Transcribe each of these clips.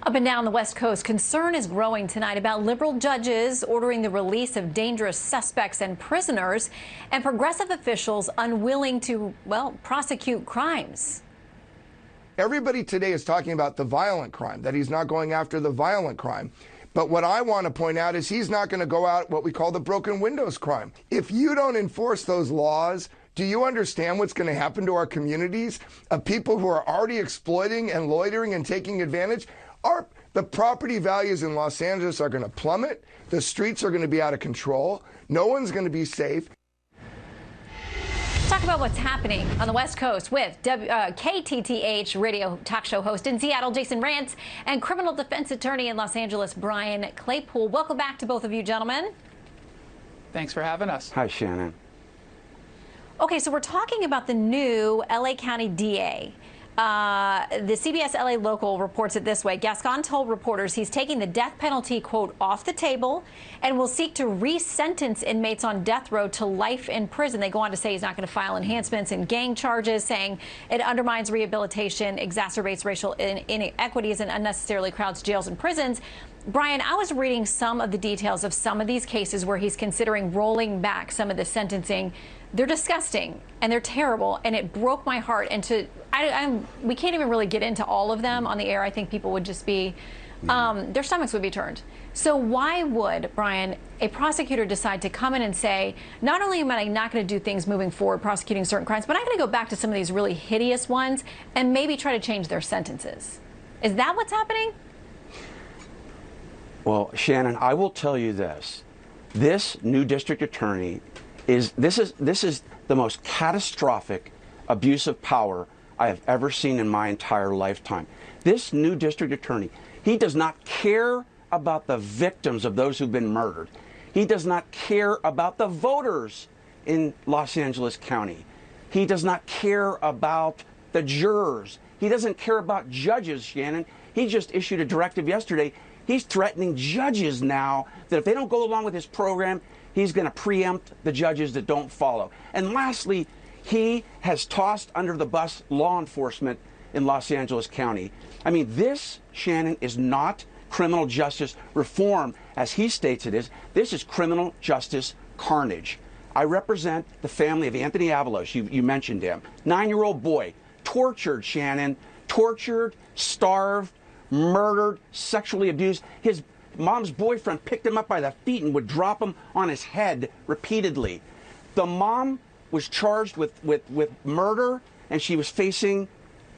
Up and down the West Coast, concern is growing tonight about liberal judges ordering the release of dangerous suspects and prisoners, and progressive officials unwilling to, well, prosecute crimes. Everybody today is talking about the violent crime, that he's not going after the violent crime. But what I want to point out is he's not going to go out what we call the broken windows crime. If you don't enforce those laws, do you understand what's going to happen to our communities of people who are already exploiting and loitering and taking advantage? The property values in Los Angeles are going to plummet. The streets are going to be out of control. No one's going to be safe. Talk about what's happening on the West Coast with KTTH radio talk show host in Seattle, Jason Rantz, and criminal defense attorney in Los Angeles, Brian Claypool. Welcome back to both of you, gentlemen. Thanks for having us. Hi, Shannon. Okay, so we're talking about the new LA County DA. The CBS LA local reports it this way. Gascon told reporters he's taking the death penalty, quote, off the table and will seek to re-sentence inmates on death row to life in prison. They go on to say he's not going to file enhancements and gang charges, saying it undermines rehabilitation, exacerbates racial inequities, and unnecessarily crowds jails and prisons. Brian, I was reading some of the details of some of these cases where he's considering rolling back some of the sentencing. They're disgusting and they're terrible, and it broke my heart. And we can't even really get into all of them on the air. I think people would just be, their stomachs would be turned. So why would, Brian, a prosecutor decide to come in and say, not only am I not going to do things moving forward, prosecuting certain crimes, but I'm going to go back to some of these really hideous ones and maybe try to change their sentences? Is that what's happening? Well, Shannon, I will tell you this. This new district attorney is the most catastrophic abuse of power I have ever seen in my entire lifetime. This new district attorney, he does not care about the victims of those who've been murdered. He does not care about the voters in Los Angeles County. He does not care about the jurors. He doesn't care about judges, Shannon. He just issued a directive yesterday. He's threatening judges now that if they don't go along with his program, he's going to preempt the judges that don't follow. And lastly, he has tossed under the bus law enforcement in Los Angeles County. I mean, this, Shannon, is not criminal justice reform, as he states it is. This is criminal justice carnage. I represent the family of Anthony Avalos. You mentioned him. 9-year-old boy, tortured, Shannon, tortured, starved, murdered, sexually abused. His mom's boyfriend picked him up by the feet and would drop him on his head repeatedly. The mom was charged with murder, and she was facing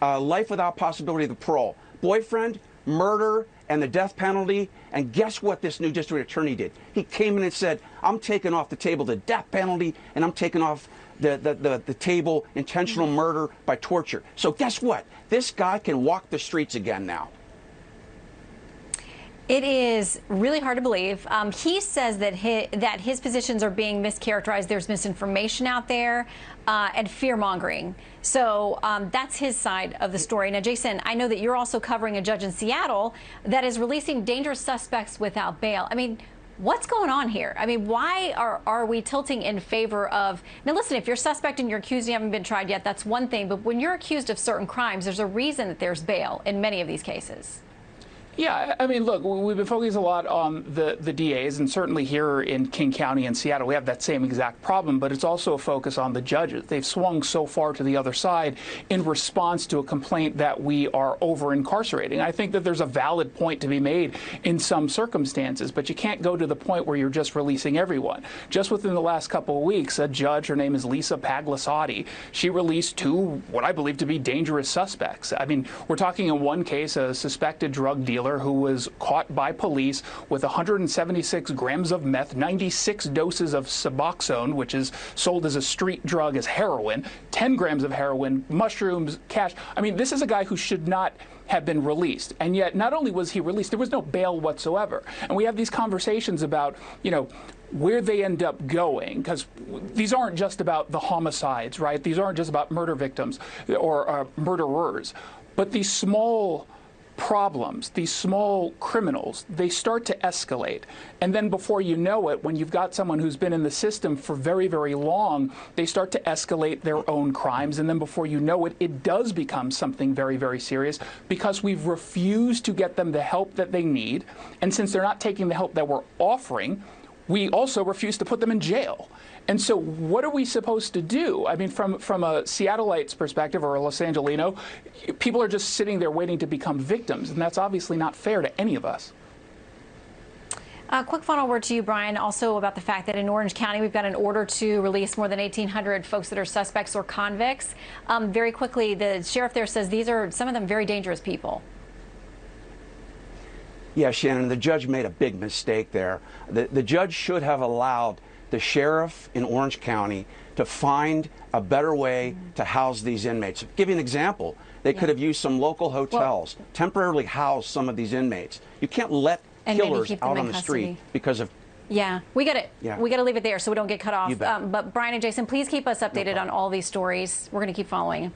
life without possibility of parole. Boyfriend, murder, and the death penalty. And guess what this new district attorney did? He came in and said, I'm taking off the table the death penalty, and I'm taking off the table intentional murder by torture. So guess what? This guy can walk the streets again now. It is really hard to believe. He says that his positions are being mischaracterized. There's misinformation out there and fear-mongering. So that's his side of the story. Now, Jason, I know that you're also covering a judge in Seattle that is releasing dangerous suspects without bail. I mean, what's going on here? I mean, why are we tilting in favor of... Now, listen, if you're suspect and you're accused and you haven't been tried yet, that's one thing. But when you're accused of certain crimes, there's a reason that there's bail in many of these cases. Yeah, I mean, look, we've been focusing a lot on the DAs, and certainly here in King County and Seattle, we have that same exact problem, but it's also a focus on the judges. They've swung so far to the other side in response to a complaint that we are over-incarcerating. I think that there's a valid point to be made in some circumstances, but you can't go to the point where you're just releasing everyone. Just within the last couple of weeks, a judge, her name is Lisa Paglasati, she released 2 what I believe to be dangerous suspects. I mean, we're talking in one case, a suspected drug dealer who was caught by police with 176 grams of meth, 96 doses of Suboxone, which is sold as a street drug as heroin, 10 grams of heroin, mushrooms, cash. I mean, this is a guy who should not have been released. And yet, not only was he released, there was no bail whatsoever. And we have these conversations about, you know, where they end up going, because these aren't just about the homicides, right? These aren't just about murder victims or murderers, but these small problems, these small criminals, they start to escalate. And then before you know it, when you've got someone who's been in the system for very, very long, they start to escalate their own crimes. And then before you know it, it does become something very, very serious because we've refused to get them the help that they need. And since they're not taking the help that we're offering, we also refuse to put them in jail. And so what are we supposed to do? I mean, from a Seattleite's perspective or a Los Angelino, people are just sitting there waiting to become victims, and that's obviously not fair to any of us. A quick final word to you, Brian, also about the fact that in Orange County we've got an order to release more than 1,800 folks that are suspects or convicts. Very quickly, the sheriff there says these are some of them very dangerous people. Yeah, Shannon, the judge made a big mistake there. The judge should have allowed the sheriff in Orange County to find a better way to house these inmates. To give you an example, they could have used some local hotels, temporarily house some of these inmates. You can't let killers out on the street because of... Yeah, we got it. Yeah. We got to leave it there so we don't get cut off. You bet. But Brian and Jason, please keep us updated on all these stories. We're going to keep following.